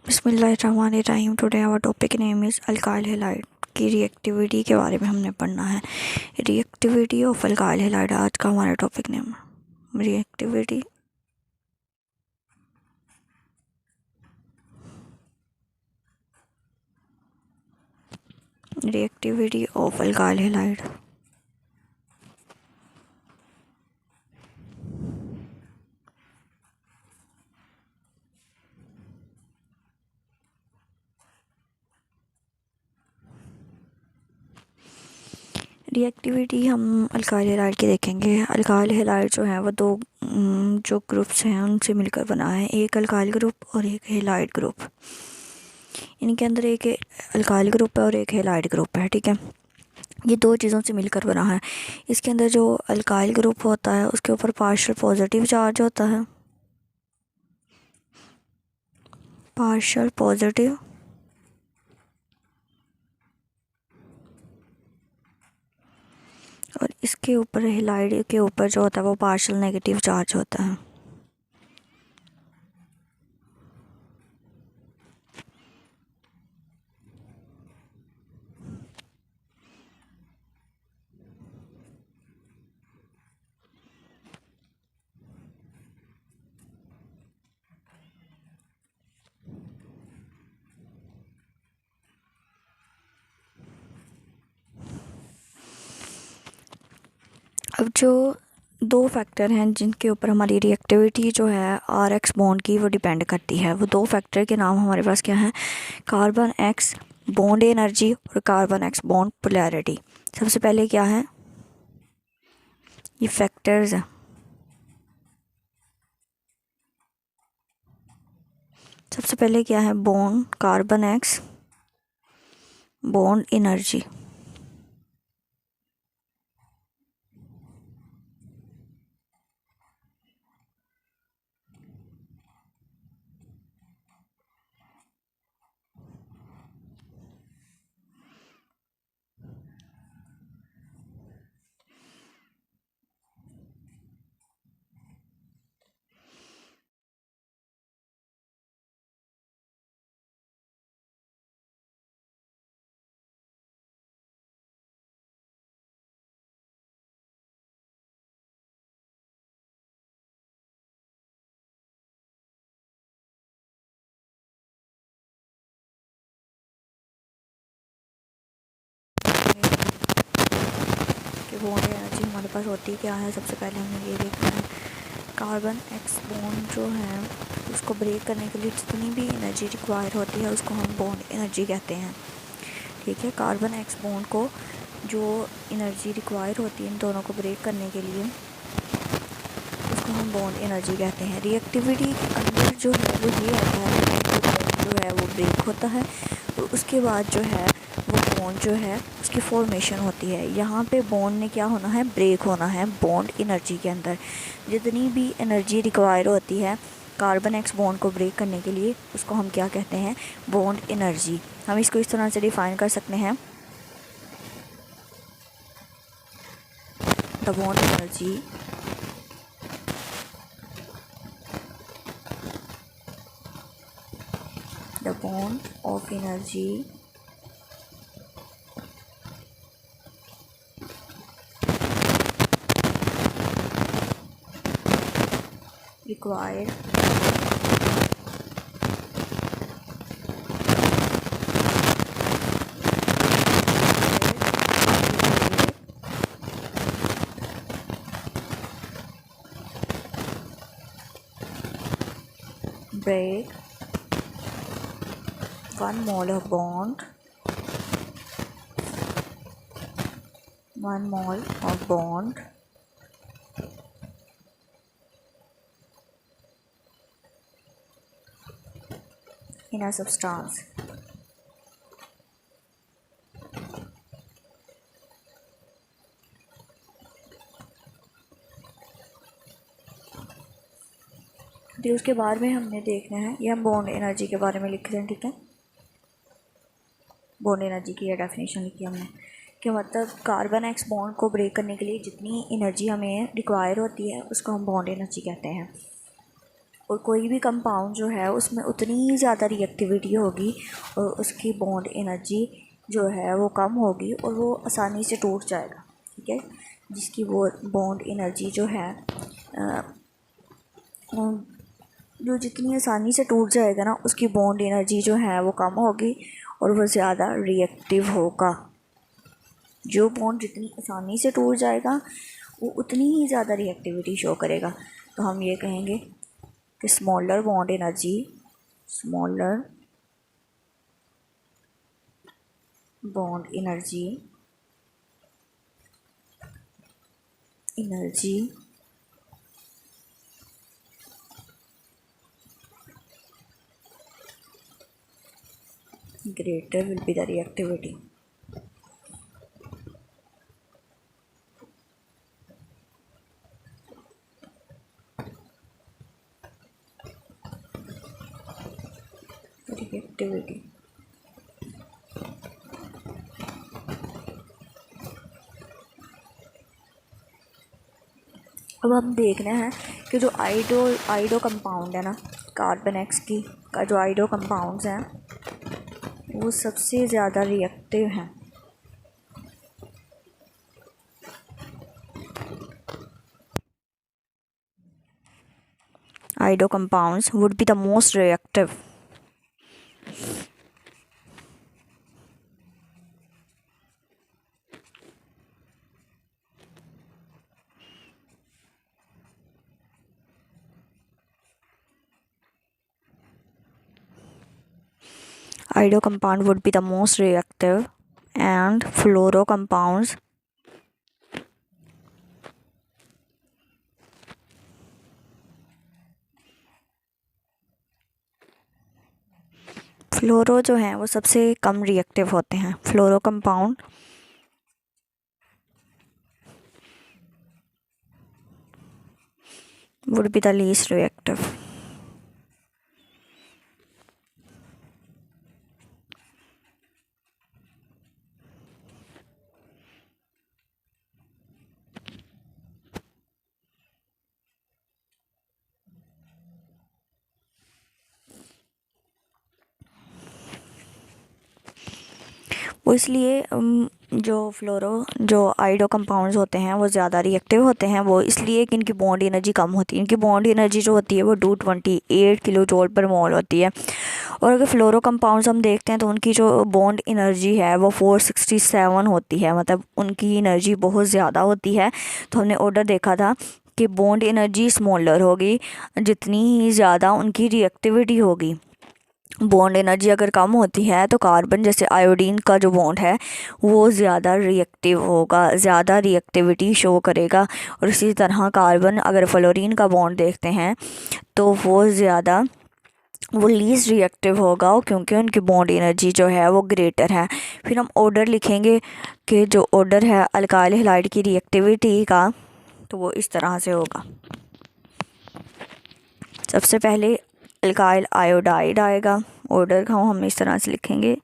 बिस्मिल्लाहिर्रहमानिर्रहीम। Today our topic name is alkyl halide की reactivity के बारे में हमने पढ़ना है। रिएक्टिविटी ऑफ अल्काइल हैलाइड आज का हमारा topic name reactivity reactivity of alkyl halide. Reactivity हम अल्काइल हैलाइड की देखेंगे। अल्काइल हैलाइड जो है वो दो जो ग्रुप्स हैं उनसे मिलकर बना है, एक अल्काइल ग्रुप और एक हैलाइड ग्रुप। इनके अंदर एक अल्काइल ग्रुप है और एक हैलाइड ग्रुप है, ठीक है। ये दो चीज़ों से मिलकर बना है। इसके अंदर जो अल्काइल ग्रुप होता है उसके ऊपर पार्शियल पॉजिटिव चार्ज होता है, पार्शियल पॉजिटिव और इसके ऊपर हैलाइड के ऊपर जो होता है वो पार्शियल नेगेटिव चार्ज होता है। अब जो दो फैक्टर हैं जिनके ऊपर हमारी रिएक्टिविटी जो है आर एक्स बॉन्ड की वो डिपेंड करती है, वो दो फैक्टर के नाम हमारे पास क्या है? कार्बन एक्स बॉन्ड एनर्जी और कार्बन एक्स बॉन्ड पोलैरिटी। सबसे पहले क्या है? ये फैक्टर्स हैं। सबसे पहले क्या है? Bond carbon x bond energy. कि बॉन्ड एनर्जी हमारे पास होती क्या है? सबसे पहले हमने ये देखना है कार्बन एक्स बॉन्ड जो है उसको ब्रेक करने के लिए जितनी भी एनर्जी रिक्वायर होती है उसको हम बॉन्ड एनर्जी कहते हैं, ठीक है। कार्बन एक्स बॉन्ड को जो एनर्जी रिक्वायर होती है इन दोनों को ब्रेक करने के लिए उसको हम बॉन्ड एनर्जी कहते हैं। रिएक्टिविटी के अंदर जो है वो ये होता है कि बॉन्ड जो है वो ब्रेक होता है और उसके बाद जो है वो बॉन्ड जो है उसकी फॉर्मेशन होती है। यहाँ पे बॉन्ड ने क्या होना है? ब्रेक होना है। बॉन्ड एनर्जी के अंदर जितनी भी एनर्जी रिक्वायर होती है कार्बन एक्स बॉन्ड को ब्रेक करने के लिए उसको हम क्या कहते हैं? Bond energy. हम इसको इस तरह से डिफाइन कर सकते हैं, the bond energy the bond of energy required break 1 mole of bond, 1 mole of bond in a substance। फिर उसके बाद में हमने देखना है, ये हम बॉन्ड एनर्जी के बारे में लिख रहे हैं, ठीक है। बॉन्ड एनर्जी की यह डेफिनेशन लिखी हमने कि मतलब कार्बन एक्स बॉन्ड को ब्रेक करने के लिए जितनी एनर्जी हमें रिक्वायर होती है उसको हम बॉन्ड एनर्जी कहते हैं। और कोई भी कंपाउंड जो है उसमें उतनी ही ज़्यादा रिएक्टिविटी होगी और उसकी बॉन्ड एनर्जी जो है वो कम होगी और वो आसानी से टूट जाएगा, ठीक है। जिसकी वो बॉन्ड एनर्जी जो है जो जितनी आसानी से टूट जाएगा ना, उसकी बॉन्ड एनर्जी जो है वो कम होगी और वो ज़्यादा रिएक्टिव होगा। जो बॉन्ड जितनी आसानी से टूट जाएगा वो उतनी ही ज़्यादा रिएक्टिविटी शो करेगा। तो हम ये कहेंगे कि smaller bond energy greater will be the reactivity. अब हम देखना है कि जो आइडो कंपाउंड है ना, कार्बन एक्स की का जो आइडो कंपाउंड्स हैं वो सबसे ज़्यादा रिएक्टिव हैं। Ido compounds would be the most reactive. Ido compound would be the most reactive, and fluoro compounds फ्लोरो जो हैं वो सबसे कम रिएक्टिव होते हैं। फ्लोरो compound would be the least reactive. वो इसलिए जो आइडो कंपाउंड्स होते हैं वो ज़्यादा रिएक्टिव होते हैं, वो इसलिए कि इनकी बॉन्ड एनर्जी कम होती है। इनकी बॉन्ड एनर्जी जो होती है वो 228 किलो जूल पर मोल होती है। और अगर फ्लोरो कंपाउंड्स हम देखते हैं तो उनकी जो बॉन्ड एनर्जी है वो 467 होती है, मतलब उनकी एनर्जी बहुत ज़्यादा होती है। तो हमने ऑर्डर देखा था कि बॉन्ड एनर्जी स्मॉलर होगी जितनी ही ज़्यादा उनकी रिएक्टिविटी होगी। बॉन्ड एनर्जी अगर कम होती है तो कार्बन जैसे आयोडीन का जो बॉन्ड है वो ज़्यादा रिएक्टिव होगा, ज़्यादा रिएक्टिविटी शो करेगा। और इसी तरह कार्बन अगर फ्लोरीन का बॉन्ड देखते हैं तो वो लीस्ट रिएक्टिव होगा क्योंकि उनकी बॉन्ड एनर्जी जो है वो ग्रेटर है। फिर हम ऑर्डर लिखेंगे कि जो ऑर्डर है अल्काइल हैलाइड की रिएक्टिविटी का, तो वो इस तरह से होगा। सबसे पहले अल्काइल आयोडाइड आएगा। ऑर्डर का हम इस तरह से लिखेंगे,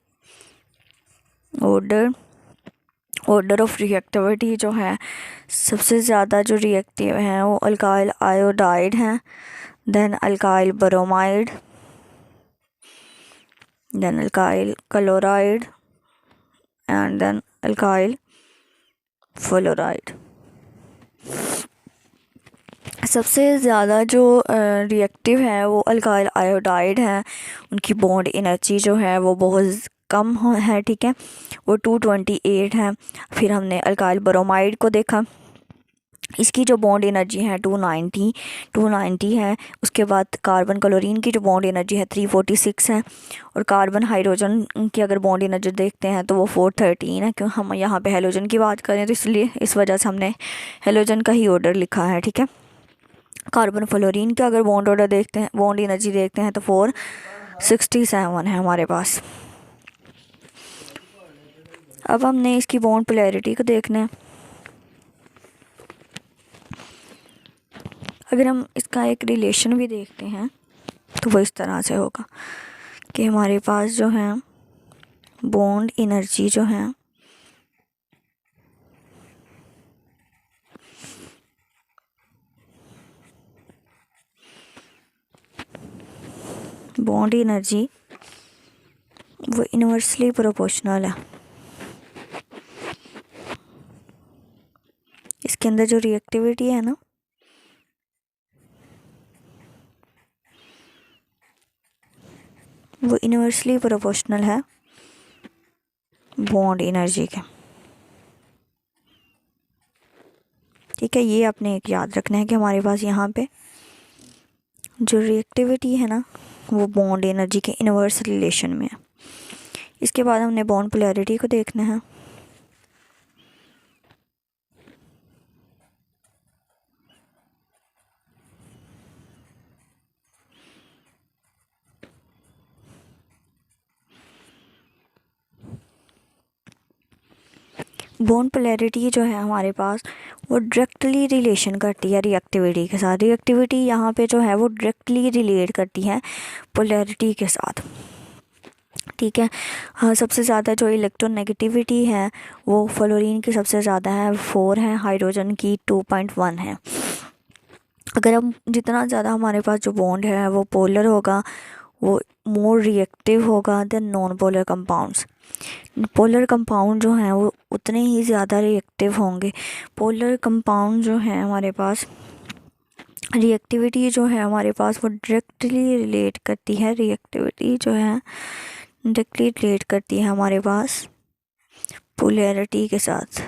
ऑर्डर ऑफ रिएक्टिविटी जो है सबसे ज़्यादा जो रिएक्टिव हैं वो अल्काइल आयोडाइड हैं, then alkyl bromide, then alkyl chloride and then alkyl fluoride. सबसे ज़्यादा जो रिएक्टिव है वो अल्काइल आयोडाइड है। उनकी बॉन्ड एनर्जी जो है वो बहुत कम है, ठीक है, वो 228 है। फिर हमने अल्काइल ब्रोमाइड को देखा, इसकी जो बॉन्ड एनर्जी है 290 है। उसके बाद कार्बन क्लोरीन की जो बॉन्ड एनर्जी है 346 है। और कार्बन हाइड्रोजन की अगर बॉन्ड एनर्जी देखते हैं तो वो 413 है। क्यों हम यहाँ पे हेलोजन की बात करें तो इसलिए इस वजह से हमने हेलोजन का ही ऑर्डर लिखा है, ठीक है। कार्बन फ्लोरीन का अगर बॉन्ड एनर्जी देखते हैं तो 467 है हमारे पास। अब हमने इसकी बॉन्ड पोलैरिटी को देखना है। अगर हम इसका एक रिलेशन भी देखते हैं तो वो इस तरह से होगा कि हमारे पास जो है बॉन्ड एनर्जी जो है बॉन्ड एनर्जी वो इन्वर्सली प्रोपोर्शनल है। इसके अंदर जो रिएक्टिविटी है ना वो इन्वर्सली प्रोपोर्शनल है बॉन्ड एनर्जी के। ठीक है, ये आपने एक याद रखना है कि हमारे पास यहाँ पे जो रिएक्टिविटी है ना वो बॉन्ड एनर्जी के इन्वर्स रिलेशन में है। इसके बाद हमने बॉन्ड पोलैरिटी को देखना है। बॉन्ड पोलैरिटी जो है हमारे पास वो डायरेक्टली रिलेशन करती है रिएक्टिविटी के साथ। रिएक्टिविटी यहाँ पे जो है वो डायरेक्टली रिलेट करती है पोलैरिटी के साथ। ठीक है, हाँ, सबसे ज़्यादा जो इलेक्ट्रोनेगेटिविटी है वो फ्लोरीन की सबसे ज़्यादा है, 4 है, हाइड्रोजन की 2.1 है। अगर हम जितना ज़्यादा हमारे पास जो बॉन्ड है वो पोलर होगा वो मोर रिएक्टिव होगा then non polar compounds. Polar compound जो हैं वो उतने ही ज़्यादा रिएक्टिव होंगे। पोलर कंपाउंड जो है हमारे पास रिएक्टिविटी जो है हमारे पास वो डायरेक्टली रिलेट करती है। रिएक्टिविटी जो है डायरेक्टली रिलेट करती है हमारे पास पोलैरिटी के साथ।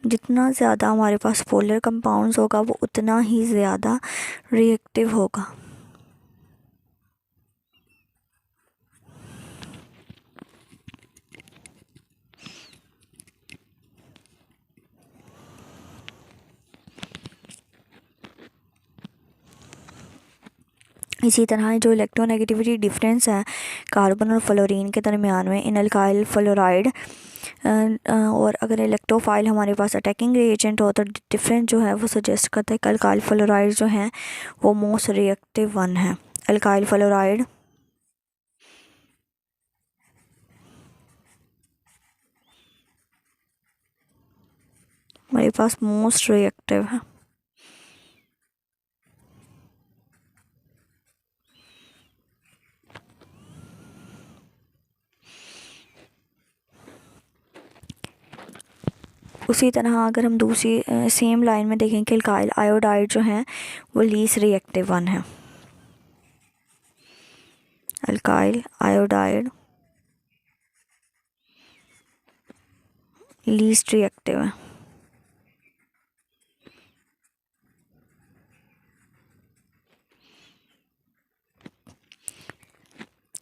जितना ज़्यादा हमारे पास पोलर कंपाउंड्स होगा वो उतना ही ज़्यादा रिएक्टिव होगा। इसी तरह जो इलेक्ट्रोनेगेटिविटी डिफरेंस है कार्बन और फ्लोरीन के दरमियान में इन अल्काइल फ्लोराइड और अगर इलेक्ट्रोफाइल हमारे पास अटैकिंग रिएजेंट हो तो डिफरेंस जो है वो सजेस्ट करता है कि अल्काइल फ्लोराइड जो हैं वो मोस्ट रिएक्टिव वन है। अल्काइल फ्लोराइड हमारे पास मोस्ट रिएक्टिव है। उसी तरह अगर हम दूसरी सेम लाइन में देखें कि अल्काइल आयोडाइड जो है वो लीस्ट रिएक्टिव वन है। अल्काइल आयोडाइड लीस्ट रिएक्टिव है।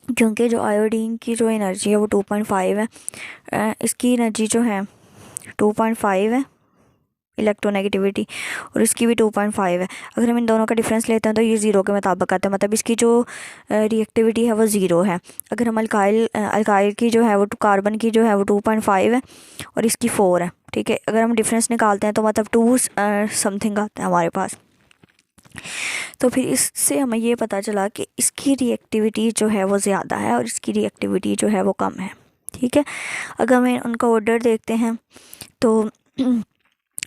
क्योंकि जो आयोडीन की जो एनर्जी है वो 2.5 है, इसकी एनर्जी जो है 2.5 है इलेक्ट्रोनेगेटिविटी और इसकी भी 2.5 है। अगर हम इन दोनों का डिफरेंस लेते हैं तो ये ज़ीरो के मुताबिक आता है, मतलब इसकी जो रिएक्टिविटी है वो ज़ीरो है। अगर हम अल्काइल की जो है वो कार्बन की जो है वो 2.5 है और इसकी 4 है। ठीक है, अगर हम डिफरेंस निकालते हैं तो मतलब 2 समथिंग आता है हमारे पास। तो फिर इससे हमें ये पता चला कि इसकी रिएक्टिविटी जो है वो ज़्यादा है और इसकी रिएक्टिविटी जो है वो कम है। ठीक है, अगर हमें उनका ऑर्डर देखते हैं तो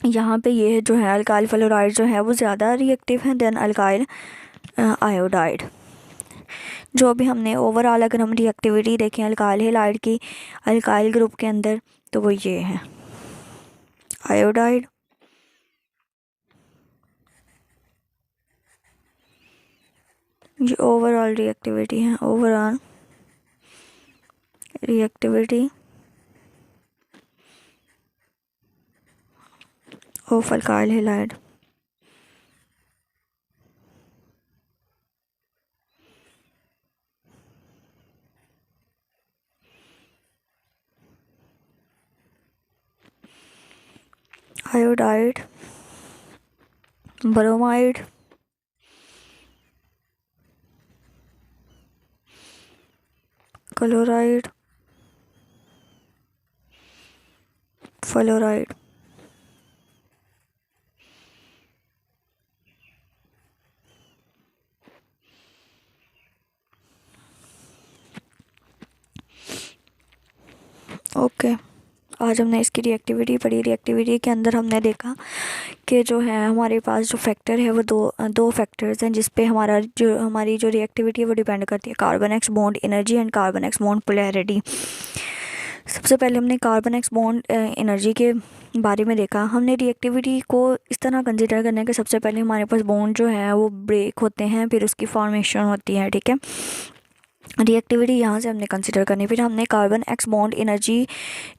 यहाँ पे ये जो है अल्काइल फ्लोराइड जो है वो ज़्यादा रिएक्टिव है देन अल्काइल आयोडाइड। जो भी हमने ओवरऑल अगर हम रिएक्टिविटी देखें अल्काइल हैलाइड की अल्काइल ग्रुप के अंदर तो वो ये है आयोडाइड, ये ओवरऑल रिएक्टिविटी है। Overall reactivity of alkyl halide. Iodide, bromide, chloride, fluoride. Okay, आज हमने इसकी रिएक्टिविटी पढ़ी। रिएक्टिविटी के अंदर हमने देखा कि जो है हमारे पास जो फैक्टर है वो दो फैक्टर्स हैं जिस पे हमारी जो रिएक्टिविटी है वो डिपेंड करती है, carbon x bond energy and carbon x bond polarity. सबसे पहले हमने कार्बन एक्स बॉन्ड एनर्जी के बारे में देखा। हमने रिएक्टिविटी को इस तरह कंसिडर करना है कि सबसे पहले हमारे पास बॉन्ड जो है वो ब्रेक होते हैं, फिर उसकी फॉर्मेशन होती है, ठीक है। रिएक्टिविटी यहाँ से हमने कंसिडर करनी। फिर हमने कार्बन एक्स बॉन्ड एनर्जी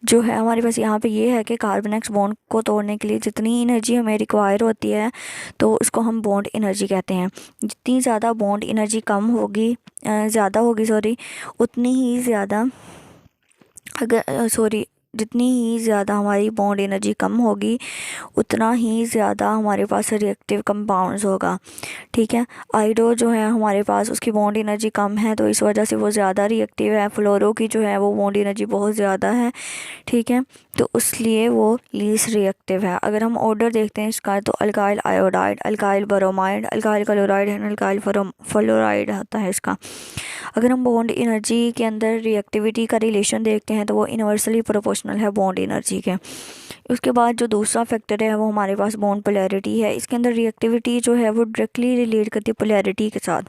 जो है हमारे पास यहाँ पे ये है कि कार्बन एक्स बॉन्ड को तोड़ने के लिए जितनी एनर्जी हमें रिक्वायर होती है तो उसको हम बॉन्ड एनर्जी कहते हैं। जितनी ज़्यादा बॉन्ड एनर्जी कम होगी ज़्यादा होगी सॉरी उतनी ही ज़्यादा जितनी ही ज़्यादा हमारी बॉन्ड एनर्जी कम होगी उतना ही ज़्यादा हमारे पास रिएक्टिव कंपाउंड्स होगा, ठीक है। आयोडो जो है हमारे पास उसकी बॉन्ड एनर्जी कम है तो इस वजह से वो ज़्यादा रिएक्टिव है। फ्लोरो की जो है वो बॉन्ड एनर्जी बहुत ज़्यादा है, ठीक है, तो इसलिए वो लीस्ट रिएक्टिव है। अगर हम ऑर्डर देखते हैं इसका तो alkyl iodide, alkyl bromide, alkyl chloride and alkyl fluoride होता है इसका। अगर हम बॉन्ड एनर्जी के अंदर रिएक्टिविटी का रिलेशन देखते हैं तो वो इन्वर्सली प्रोपोर्शनल है बॉन्ड एनर्जी के। उसके बाद जो दूसरा फैक्टर है वो हमारे पास बॉन्ड पोलैरिटी है। इसके अंदर रिएक्टिविटी जो है वो डायरेक्टली रिलेट करती है पोलैरिटी के साथ।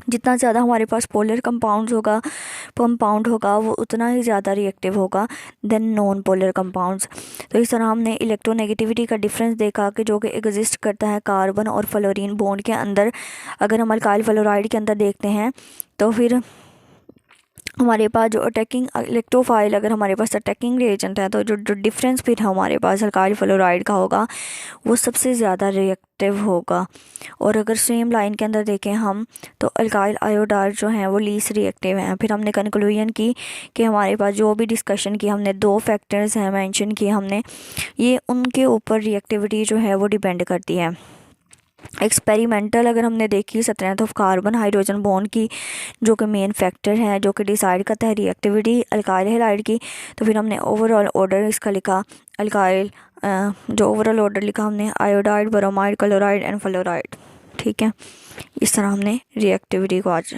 जितना ज़्यादा हमारे पास पोलर कंपाउंड होगा वो उतना ही ज़्यादा रिएक्टिव होगा देन नॉन पोलर कंपाउंड्स। तो इस तरह हमने इलेक्ट्रोनेगेटिविटी का डिफरेंस देखा कि जो कि एग्जिस्ट करता है कार्बन और फ्लोरीन बॉन्ड के अंदर। अगर हम अल्काइल फ्लोराइड के अंदर देखते हैं तो फिर हमारे पास जो अटैकिंग इलेक्ट्रोफाइल अगर हमारे पास अटैकिंग रिएजेंट है तो जो डिफरेंस फिर हमारे पास अल्काइल फ्लोराइड का होगा वो सबसे ज़्यादा रिएक्टिव होगा। और अगर सेम लाइन के अंदर देखें हम तो अल्काइल आयोडाइड जो हैं वो लीस्ट रिएक्टिव हैं। फिर हमने कंक्लूजन की कि हमारे पास जो भी डिस्कशन की हमने दो फैक्टर्स हैं मेंशन किए हमने, ये उनके ऊपर रिएक्टिविटी जो है वो डिपेंड करती है। एक्सपेरिमेंटल अगर हमने देखी strength of carbon hydrogen bond की जो कि मेन फैक्टर है जो कि डिसाइड करता है रिएक्टिविटी अल्काइल हैलाइड की, तो फिर हमने ओवरऑल ऑर्डर इसका लिखा अल्काइल जो ओवरऑल ऑर्डर लिखा हमने iodide, bromide, chloride and fluoride, ठीक है। इस तरह हमने रिएक्टिविटी को आज